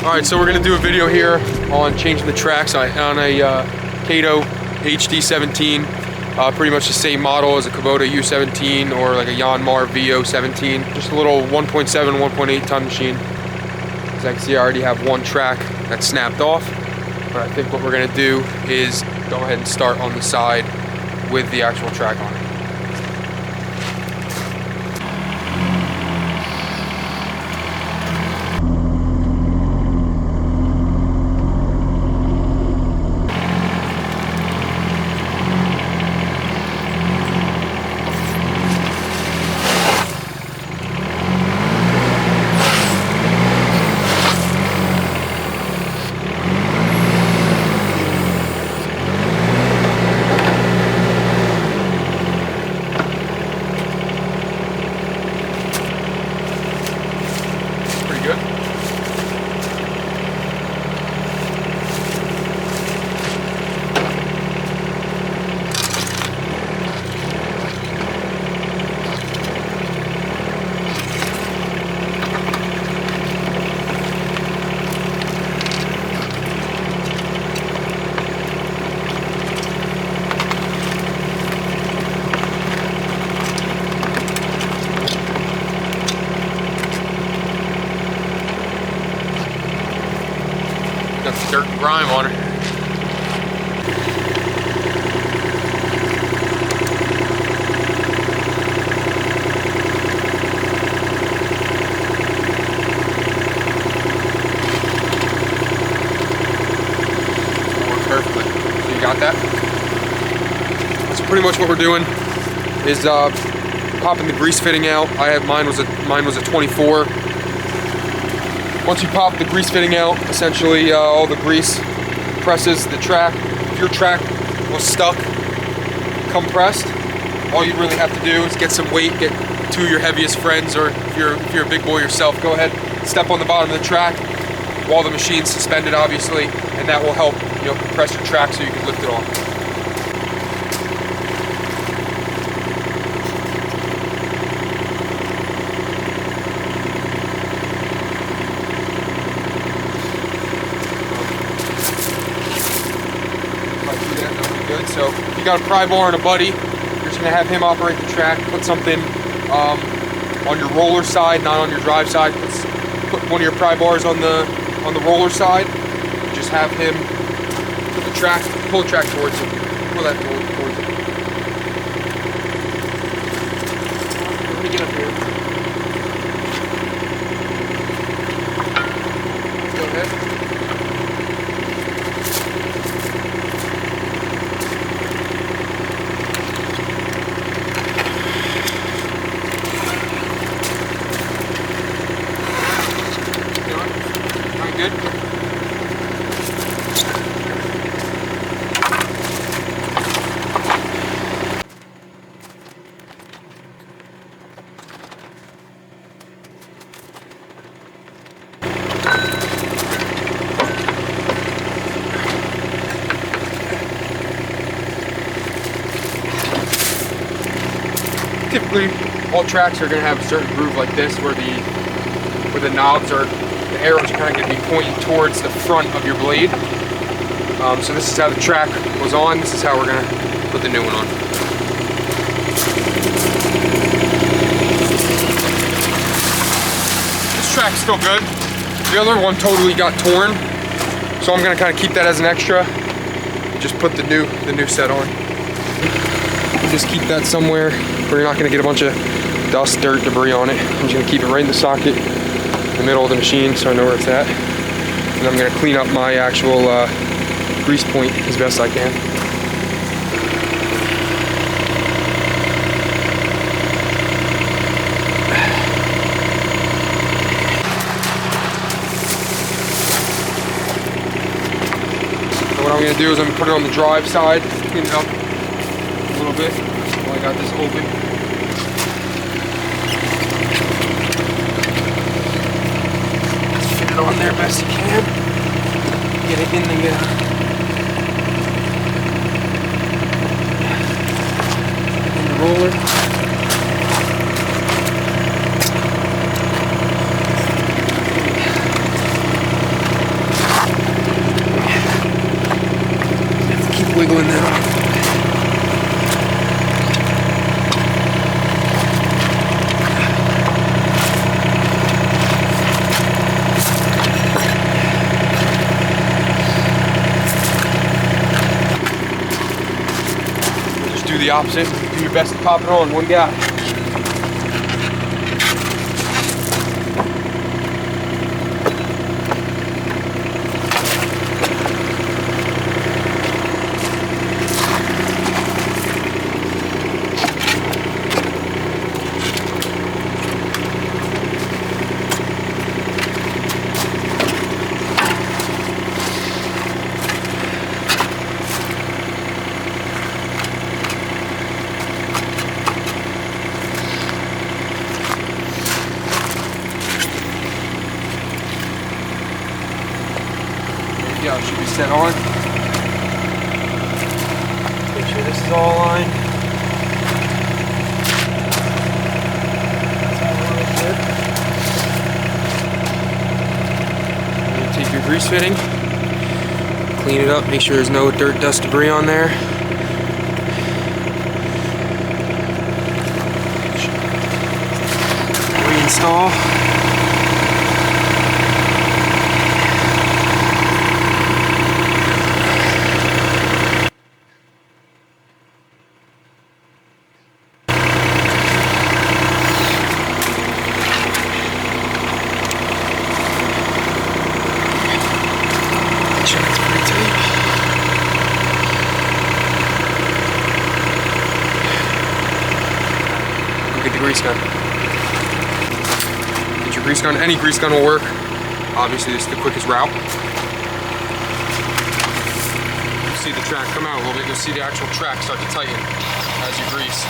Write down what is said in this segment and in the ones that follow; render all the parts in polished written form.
Alright, so we're going to do a video here on changing the tracks on a Kato HD17. Pretty much the same model as a Kubota U17 or like a Yanmar VO17. Just a little 1.7, 1.8 ton machine. As I can see, I already have one track that's snapped off. But I think what we're going to do is go ahead and start on the side with the actual track on it. Got some dirt and grime on it. Perfectly. So you got that? That's pretty much what we're doing. Is popping the grease fitting out. Mine was a 24. Once you pop the grease fitting out, essentially all the grease presses the track. If your track was stuck, compressed, all you really have to do is get some weight, get two of your heaviest friends, or if you're a big boy yourself, go ahead, step on the bottom of the track while the machine's suspended, obviously, and that will help, compress your track so you can lift it off. So if you got a pry bar and a buddy, you're just gonna have him operate the track. Put something on your roller side, not on your drive side. Put one of your pry bars on the roller side. Just have him put the track, pull the track towards him. Pull that towards him. Let me get up here. Go ahead. Good. Typically, all tracks are going to have a certain groove like this, where the knobs are. The arrows are kind of going to be pointing towards the front of your blade. So this is how the track was on. This is how we're going to put the new one on. This track's still good. The other one totally got torn. So I'm going to kind of keep that as an extra. Just put the new set on. Just keep that somewhere where you're not going to get a bunch of dust, dirt, debris on it. I'm just going to keep it right in the socket, in the middle of the machine, so I know where it's at. And I'm going to clean up my actual grease point as best I can. So what I'm going to do is I'm going to put it on the drive side, clean it up a little bit while I got this open. On there best you can. Get it in the roller. the opposite. Do your best to pop it on, one guy. Yeah, it should be set on. Make sure this is all aligned. Take your grease fitting, clean it up, make sure there's no dirt, dust, debris on there. Reinstall. Get the grease gun. Get your grease gun. Any grease gun will work. Obviously, this is the quickest route. You see the track come out a little bit. You'll see the actual track start to tighten as you grease.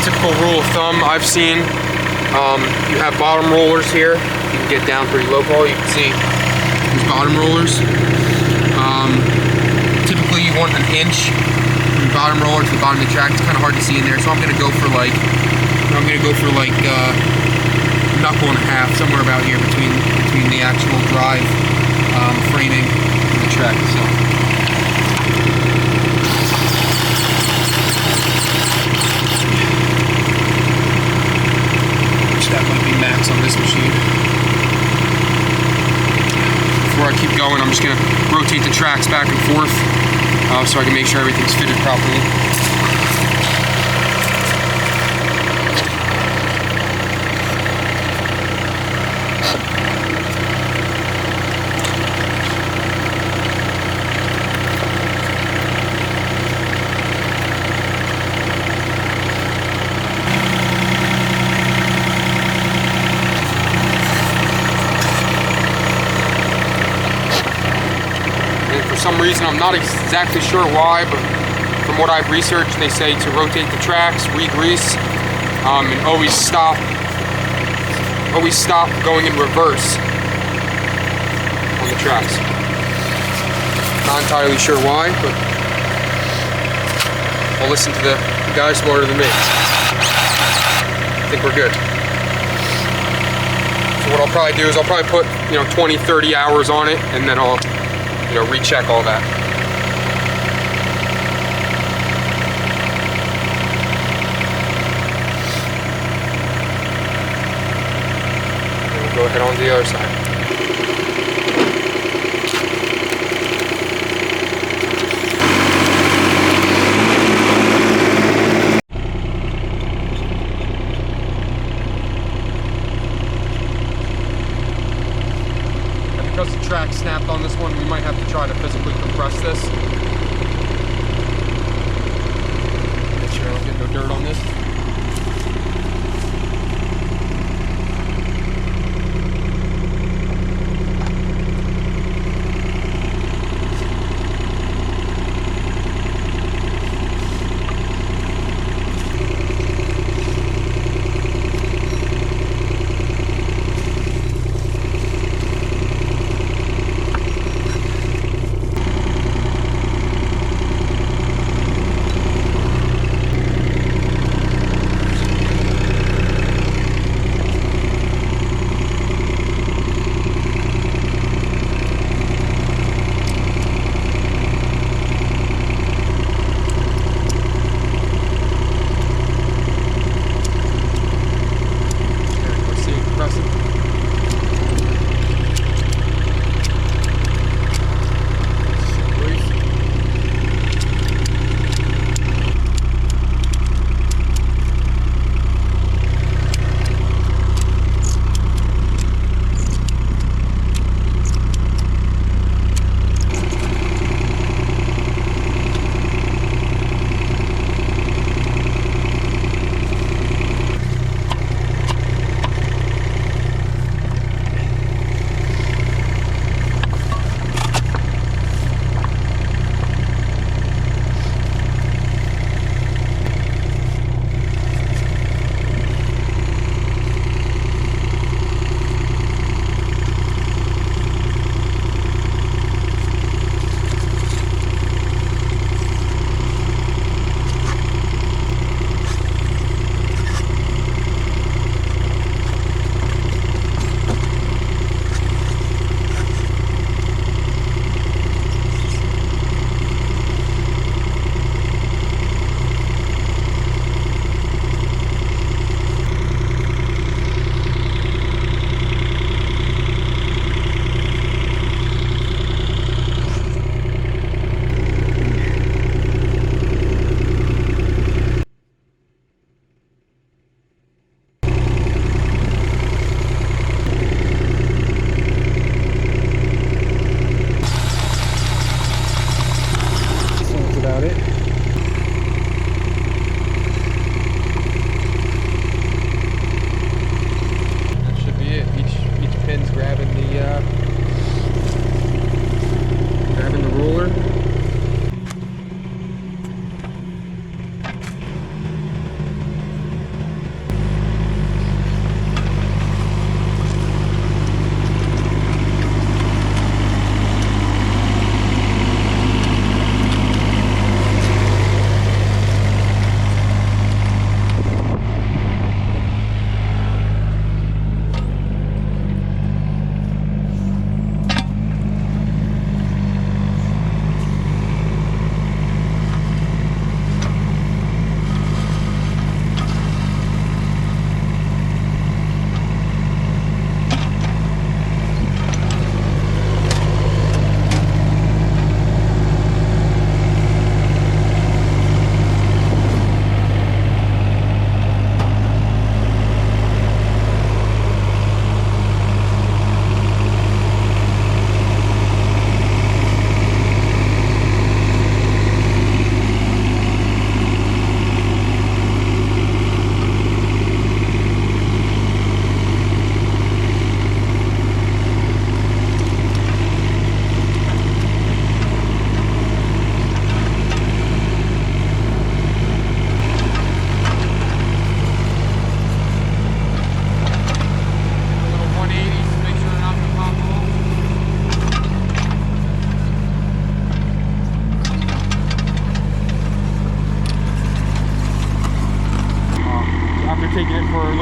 Typical rule of thumb I've seen, you have bottom rollers here. You can get down pretty low, Paul. You can see these bottom rollers. Typically you want an inch from the bottom roller to the bottom of the track. It's kind of hard to see in there, so I'm gonna go for like knuckle and a half, somewhere about here between the actual drive framing and the track itself. That might be max on this machine. Before I keep going, I'm just going to rotate the tracks back and forth so I can make sure everything's fitted properly. For some reason, I'm not exactly sure why, but from what I've researched, they say to rotate the tracks, re-grease, and always stop going in reverse on the tracks. Not entirely sure why, but I'll listen to the guy smarter than me. I think we're good. So what I'll probably do is I'll probably put 20, 30 hours on it, and then I'll recheck all that. And we'll go ahead on to the other side. Because the track snapped on this one, we might have to try to physically compress this. Make sure I don't get no dirt on this.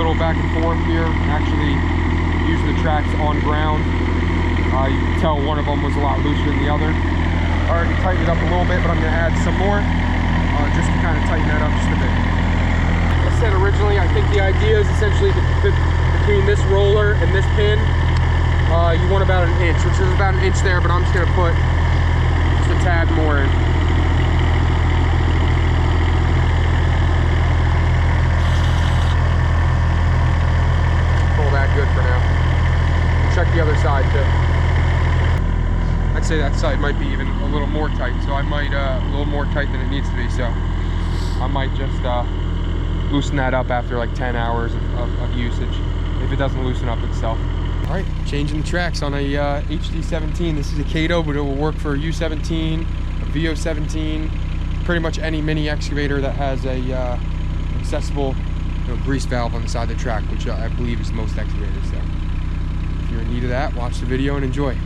little back and forth here, actually using the tracks on ground. You can tell one of them was a lot looser than the other. I already tightened it up a little bit, but I'm going to add some more just to kind of tighten that up just a bit. Like I said originally, I think the idea is essentially between this roller and this pin, you want about an inch, which is about an inch there, but I'm just going to put just a tad more in. Pull that good for now. Check the other side too. I'd say that side might be even a little more tight, so I might, a little more tight than it needs to be, so I might just loosen that up after like 10 hours of usage, if it doesn't loosen up itself. All right, changing the tracks on a HD17. This is a Kato, but it will work for a U17, a VO17, pretty much any mini excavator that has a accessible grease valve on the side of the track, which I believe is most excavators. So if you're in need of that, watch the video and enjoy.